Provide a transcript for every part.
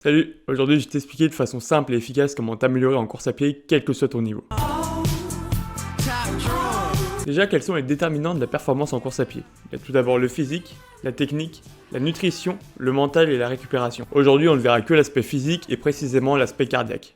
Salut, aujourd'hui je vais t'expliquer de façon simple et efficace comment t'améliorer en course à pied quel que soit ton niveau. Déjà, quels sont les déterminants de la performance en course à pied? Il y a tout d'abord le physique, la technique, la nutrition, le mental et la récupération. Aujourd'hui on ne verra que l'aspect physique et précisément l'aspect cardiaque.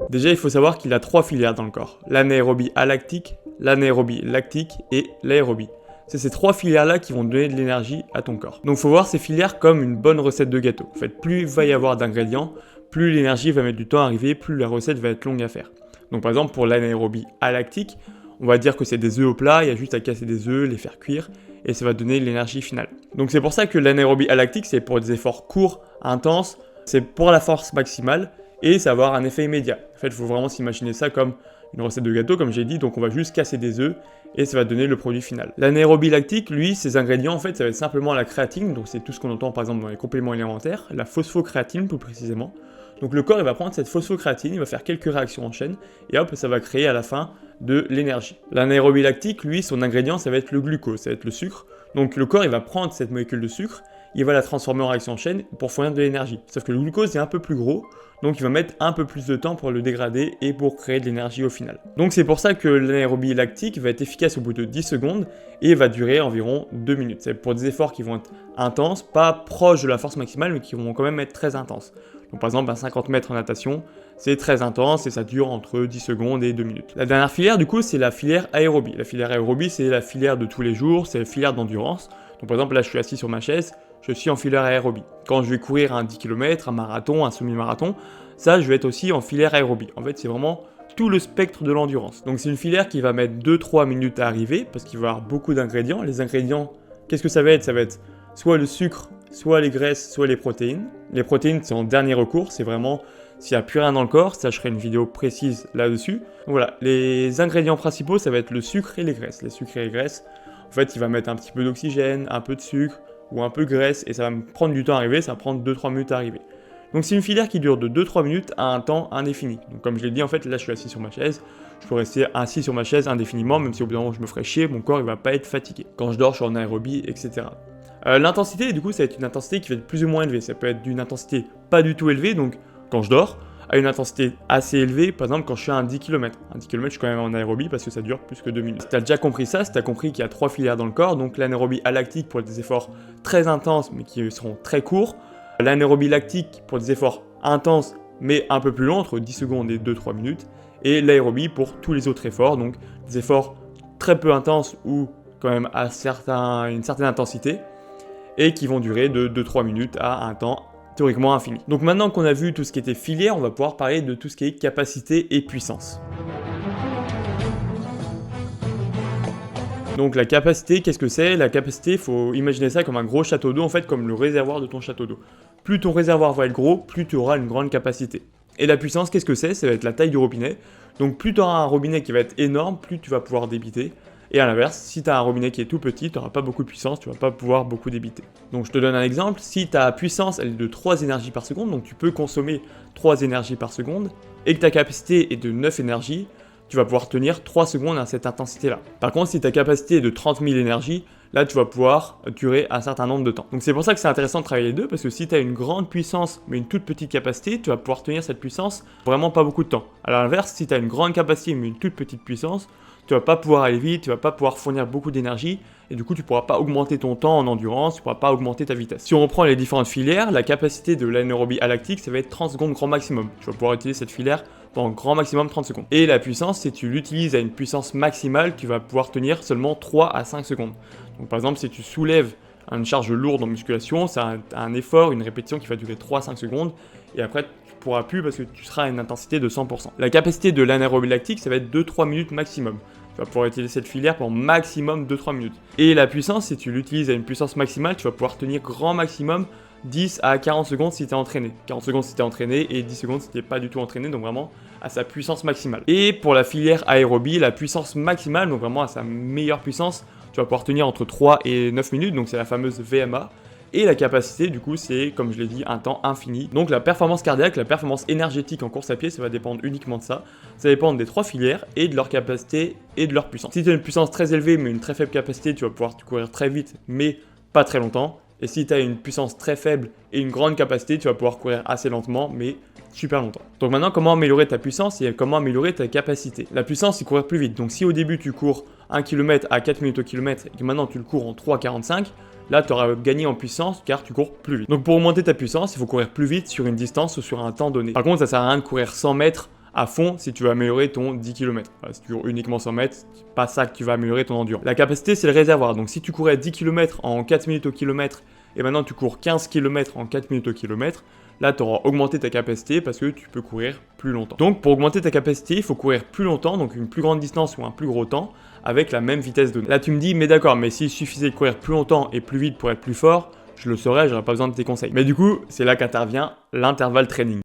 Déjà, il faut savoir qu'il y a 3 filières dans le corps: l'anaérobie alactique, l'anaérobie lactique et l'aérobie. C'est ces 3 filières-là qui vont donner de l'énergie à ton corps. Donc il faut voir ces filières comme une bonne recette de gâteau. En fait, plus il va y avoir d'ingrédients, plus l'énergie va mettre du temps à arriver, plus la recette va être longue à faire. Donc par exemple, pour l'anaérobie alactique, on va dire que c'est des œufs au plat, il y a juste à casser des œufs, les faire cuire, et ça va donner l'énergie finale. Donc c'est pour ça que l'anaérobie alactique, c'est pour des efforts courts, intenses, c'est pour la force maximale, et ça va avoir un effet immédiat. En fait, il faut vraiment s'imaginer ça comme une recette de gâteau, comme j'ai dit, donc on va juste casser des œufs, et ça va donner le produit final. L'anaérobie lactique, lui, ses ingrédients, en fait, ça va être simplement la créatine, donc c'est tout ce qu'on entend par exemple dans les compléments alimentaires, la phosphocréatine plus précisément. Donc le corps, il va prendre cette phosphocréatine, il va faire quelques réactions en chaîne, et hop, ça va créer à la fin de l'énergie. L'anaérobie lactique, lui, son ingrédient, ça va être le glucose, ça va être le sucre. Donc le corps, il va prendre cette molécule de sucre, il va la transformer en réaction en chaîne pour fournir de l'énergie. Sauf que le glucose est un peu plus gros, donc il va mettre un peu plus de temps pour le dégrader et pour créer de l'énergie au final. Donc c'est pour ça que l'anaérobie lactique va être efficace au bout de 10 secondes et va durer environ 2 minutes. C'est pour des efforts qui vont être intenses, pas proches de la force maximale, mais qui vont quand même être très intenses. Donc par exemple, 50 mètres en natation, c'est très intense et ça dure entre 10 secondes et 2 minutes. La dernière filière, du coup, c'est la filière aérobie. La filière aérobie, c'est la filière de tous les jours, c'est la filière d'endurance. Donc par exemple, là, je suis assis sur ma chaise, je suis en filière aérobie. Quand je vais courir un 10 km, un marathon, un semi-marathon, ça, je vais être aussi en filière aérobie. En fait, c'est vraiment tout le spectre de l'endurance. Donc c'est une filière qui va mettre 2-3 minutes à arriver, parce qu'il va y avoir beaucoup d'ingrédients. Les ingrédients, qu'est-ce que ça va être? Ça va être soit le sucre, soit les graisses, soit les protéines. Les protéines, c'est en dernier recours, c'est vraiment s'il n'y a plus rien dans le corps, ça je ferai une vidéo précise là-dessus. Donc voilà, les ingrédients principaux, ça va être le sucre et les graisses. Les sucres et les graisses, en fait, il va mettre un petit peu d'oxygène, un peu de sucre ou un peu de graisse, et ça va me prendre du temps à arriver, ça va prendre 2-3 minutes à arriver. Donc c'est une filière qui dure de 2-3 minutes à un temps indéfini. Donc comme je l'ai dit, en fait, là je suis assis sur ma chaise, je peux rester assis sur ma chaise indéfiniment, même si au bout d'un moment je me ferais chier, mon corps il va pas être fatigué. Quand je dors, je suis en aérobie, etc. L'intensité, du coup, ça va être une intensité qui va être plus ou moins élevée. Ça peut être d'une intensité pas du tout élevée, donc quand je dors, à une intensité assez élevée, par exemple quand je suis à un 10 km. Un 10 km, je suis quand même en aérobie parce que ça dure plus que 2 minutes. Si tu as déjà compris ça, si tu as compris qu'il y a 3 filières dans le corps, donc l'anaérobie alactique pour des efforts très intenses mais qui seront très courts, l'anaérobie lactique pour des efforts intenses mais un peu plus longs, entre 10 secondes et 2-3 minutes, et l'aérobie pour tous les autres efforts, donc des efforts très peu intenses ou quand même à une certaine intensité, et qui vont durer de 2-3 minutes à un temps théoriquement infini. Donc maintenant qu'on a vu tout ce qui était filière, on va pouvoir parler de tout ce qui est capacité et puissance. Donc la capacité, qu'est-ce que c'est? La capacité, il faut imaginer ça comme un gros château d'eau, en fait comme le réservoir de ton château d'eau. Plus ton réservoir va être gros, plus tu auras une grande capacité. Et la puissance, qu'est-ce que c'est? Ça va être la taille du robinet. Donc plus tu auras un robinet qui va être énorme, plus tu vas pouvoir débiter. Et à l'inverse, si tu as un robinet qui est tout petit, tu n'auras pas beaucoup de puissance, tu ne vas pas pouvoir beaucoup débiter. Donc je te donne un exemple, si ta puissance elle est de 3 énergies par seconde, donc tu peux consommer 3 énergies par seconde, et que ta capacité est de 9 énergies, tu vas pouvoir tenir 3 secondes à cette intensité-là. Par contre, si ta capacité est de 30 000 énergies, là tu vas pouvoir durer un certain nombre de temps. Donc c'est pour ça que c'est intéressant de travailler les deux, parce que si tu as une grande puissance mais une toute petite capacité, tu vas pouvoir tenir cette puissance vraiment pas beaucoup de temps. À l'inverse, si tu as une grande capacité mais une toute petite puissance, tu vas pas pouvoir aller vite, tu vas pas pouvoir fournir beaucoup d'énergie, et du coup tu pourras pas augmenter ton temps en endurance, tu pourras pas augmenter ta vitesse. Si on reprend les différentes filières, la capacité de l'anaérobie alactique, ça va être 30 secondes grand maximum. Tu vas pouvoir utiliser cette filière pendant grand maximum 30 secondes. Et la puissance, si tu l'utilises à une puissance maximale, tu vas pouvoir tenir seulement 3 à 5 secondes. Donc par exemple, si tu soulèves une charge lourde en musculation, c'est un effort, une répétition qui va durer 3 à 5 secondes, et après tu pourras plus parce que tu seras à une intensité de 100%. La capacité de l'anaérobie lactique, ça va être 2-3 minutes maximum. Tu vas pouvoir utiliser cette filière pendant maximum 2-3 minutes. Et la puissance, si tu l'utilises à une puissance maximale, tu vas pouvoir tenir grand maximum 10 à 40 secondes si tu es entraîné. 40 secondes si tu es entraîné et 10 secondes si tu n'es pas du tout entraîné, donc vraiment à sa puissance maximale. Et pour la filière aérobie, la puissance maximale, donc vraiment à sa meilleure puissance, tu vas pouvoir tenir entre 3 et 9 minutes, donc c'est la fameuse VMA. Et la capacité, du coup, c'est, comme je l'ai dit, un temps infini. Donc la performance cardiaque, la performance énergétique en course à pied, ça va dépendre uniquement de ça. Ça va dépendre des 3 filières et de leur capacité et de leur puissance. Si tu as une puissance très élevée mais une très faible capacité, tu vas pouvoir courir très vite mais pas très longtemps. Et si tu as une puissance très faible et une grande capacité, tu vas pouvoir courir assez lentement, mais super longtemps. Donc maintenant, comment améliorer ta puissance et comment améliorer ta capacité? La puissance, c'est courir plus vite. Donc si au début, tu cours 1 km à 4 minutes au kilomètre et que maintenant tu le cours en 3,45, là, tu auras gagné en puissance car tu cours plus vite. Donc pour augmenter ta puissance, il faut courir plus vite sur une distance ou sur un temps donné. Par contre, ça sert à rien de courir 100 mètres à fond si tu veux améliorer ton 10 km. Si tu cours uniquement 100 mètres, c'est pas ça que tu vas améliorer ton endurance. La capacité, c'est le réservoir. Donc si tu courais 10 km en 4 minutes au kilomètre et maintenant tu cours 15 km en 4 minutes au kilomètre, là tu auras augmenté ta capacité parce que tu peux courir plus longtemps. Donc pour augmenter ta capacité, il faut courir plus longtemps, donc une plus grande distance ou un plus gros temps, avec la même vitesse donnée. Là tu me dis, mais d'accord, mais s'il suffisait de courir plus longtemps et plus vite pour être plus fort, je le saurais, j'aurais pas besoin de tes conseils. Mais du coup, c'est là qu'intervient l'intervalle training.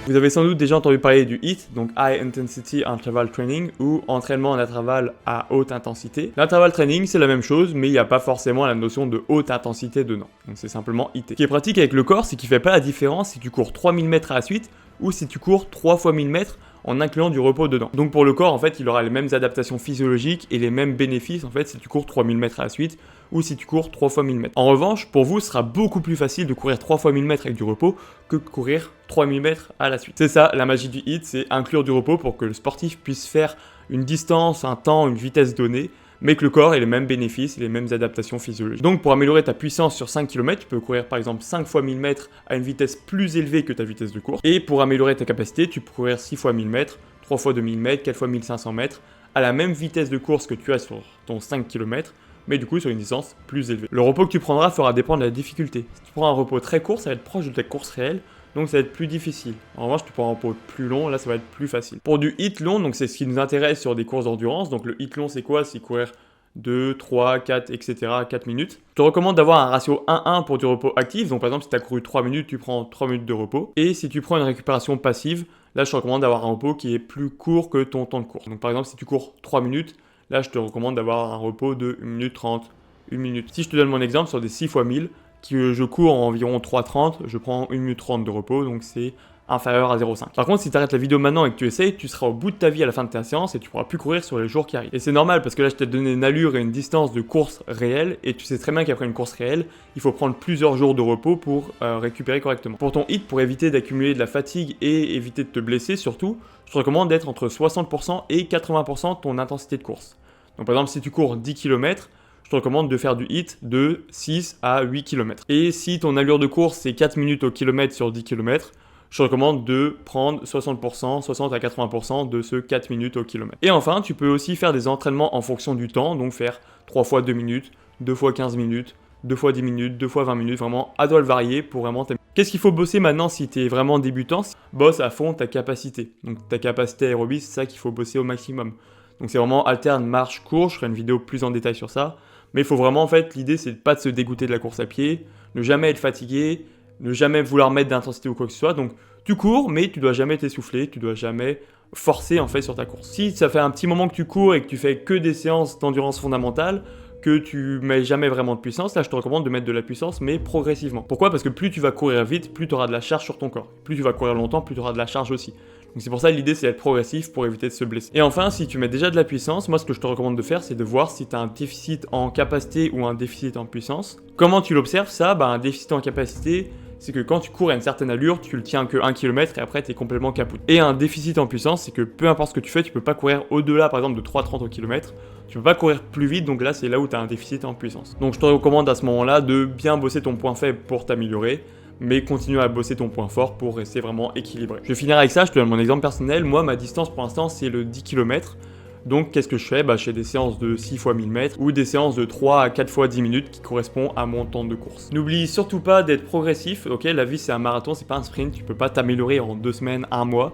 Vous avez sans doute déjà entendu parler du HIIT, donc High Intensity Interval Training, ou entraînement en intervalle à haute intensité. L'intervalle training, c'est la même chose, mais il n'y a pas forcément la notion de haute intensité dedans. Donc c'est simplement HIIT. Ce qui est pratique avec le corps, c'est qu'il ne fait pas la différence si tu cours 3000 mètres à la suite ou si tu cours 3 fois 1000 mètres en incluant du repos dedans. Donc pour le corps, en fait, il aura les mêmes adaptations physiologiques et les mêmes bénéfices, en fait, si tu cours 3000 mètres à la suite ou si tu cours 3 fois 1000 mètres. En revanche, pour vous, ce sera beaucoup plus facile de courir 3 fois 1000 mètres avec du repos que de courir 3000 mètres à la suite. C'est ça, la magie du HIIT, c'est inclure du repos pour que le sportif puisse faire une distance, un temps, une vitesse donnée, mais que le corps ait les mêmes bénéfices et les mêmes adaptations physiologiques. Donc pour améliorer ta puissance sur 5 km, tu peux courir par exemple 5 fois 1000 mètres à une vitesse plus élevée que ta vitesse de course. Et pour améliorer ta capacité, tu peux courir 6 fois 1000 mètres, 3 fois 2000 mètres, 4 fois 1500 mètres, à la même vitesse de course que tu as sur ton 5 km, mais du coup sur une distance plus élevée. Le repos que tu prendras fera dépendre de la difficulté. Si tu prends un repos très court, ça va être proche de ta course réelle, donc ça va être plus difficile. En revanche, tu prends un repos plus long, là ça va être plus facile. Pour du HIIT long, donc c'est ce qui nous intéresse sur des courses d'endurance, donc le HIIT long c'est quoi? C'est courir 2, 3, 4, etc. 4 minutes. Je te recommande d'avoir un ratio 1-1 pour du repos actif. Donc par exemple, si tu as couru 3 minutes, tu prends 3 minutes de repos. Et si tu prends une récupération passive, là je te recommande d'avoir un repos qui est plus court que ton temps de course. Donc par exemple, si tu cours 3 minutes, là je te recommande d'avoir un repos de 1 minute 30, 1 minute. Si je te donne mon exemple sur des 6 fois 1000, que je cours en environ 3,30, je prends 1 minute 30 de repos, donc c'est inférieur à 0,5. Par contre, si tu arrêtes la vidéo maintenant et que tu essayes, tu seras au bout de ta vie à la fin de ta séance et tu pourras plus courir sur les jours qui arrivent. Et c'est normal parce que là, je t'ai donné une allure et une distance de course réelle et tu sais très bien qu'après une course réelle, il faut prendre plusieurs jours de repos pour récupérer correctement. Pour ton HIIT, pour éviter d'accumuler de la fatigue et éviter de te blesser surtout, je te recommande d'être entre 60% et 80% de ton intensité de course. Donc par exemple, si tu cours 10 km, je te recommande de faire du HIIT de 6 à 8 km. Et si ton allure de course c'est 4 minutes au kilomètre sur 10 km, je te recommande de prendre 60%, 60 à 80% de ce 4 minutes au kilomètre. Et enfin, tu peux aussi faire des entraînements en fonction du temps, donc faire 3 fois 2 minutes, 2 fois 15 minutes, 2 fois 10 minutes, 2 fois 20 minutes, vraiment à toi le varier pour vraiment t'aimer. Qu'est-ce qu'il faut bosser maintenant si tu es vraiment débutant? Bosse à fond ta capacité. Donc ta capacité aérobie, c'est ça qu'il faut bosser au maximum. Donc c'est vraiment alterne marche, course, je ferai une vidéo plus en détail sur ça. Mais il faut vraiment, en fait, l'idée c'est de pas de se dégoûter de la course à pied, ne jamais être fatigué, ne jamais vouloir mettre d'intensité ou quoi que ce soit. Donc tu cours, mais tu dois jamais t'essouffler, tu dois jamais forcer en fait sur ta course. Si ça fait un petit moment que tu cours et que tu fais que des séances d'endurance fondamentale, que tu mets jamais vraiment de puissance, là je te recommande de mettre de la puissance mais progressivement. Pourquoi? Parce que plus tu vas courir vite, plus tu auras de la charge sur ton corps. Plus tu vas courir longtemps, plus tu auras de la charge aussi. Donc c'est pour ça l'idée c'est d'être progressif pour éviter de se blesser. Et enfin, si tu mets déjà de la puissance, moi ce que je te recommande de faire c'est de voir si tu as un déficit en capacité ou un déficit en puissance. Comment tu l'observes ça? Un déficit en capacité, c'est que quand tu cours à une certaine allure, tu le tiens que 1 km et après tu es complètement caput. Et un déficit en puissance, c'est que peu importe ce que tu fais, tu peux pas courir au-delà par exemple de 3,30 au km. Tu peux pas courir plus vite, donc là c'est là où tu as un déficit en puissance. Donc je te recommande à ce moment-là de bien bosser ton point faible pour t'améliorer, mais continue à bosser ton point fort pour rester vraiment équilibré. Je vais finir avec ça, je te donne mon exemple personnel. Moi, ma distance pour l'instant, c'est le 10 km. Donc, qu'est-ce que je fais? Je fais des séances de 6 fois 1000 mètres ou des séances de 3 à 4 fois 10 minutes qui correspondent à mon temps de course. N'oublie surtout pas d'être progressif. Ok, la vie, c'est un marathon, c'est pas un sprint. Tu peux pas t'améliorer en 2 semaines, 1 mois.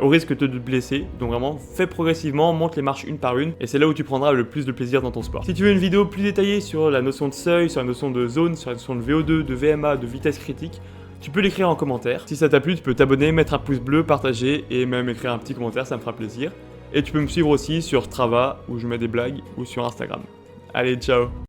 Au risque de te blesser. Donc vraiment, fais progressivement, monte les marches une par une, et c'est là où tu prendras le plus de plaisir dans ton sport. Si tu veux une vidéo plus détaillée sur la notion de seuil, sur la notion de zone, sur la notion de VO2, de VMA, de vitesse critique, tu peux l'écrire en commentaire. Si ça t'a plu, tu peux t'abonner, mettre un pouce bleu, partager et même écrire un petit commentaire, ça me fera plaisir. Et tu peux me suivre aussi sur Strava où je mets des blagues ou sur Instagram. Allez, ciao!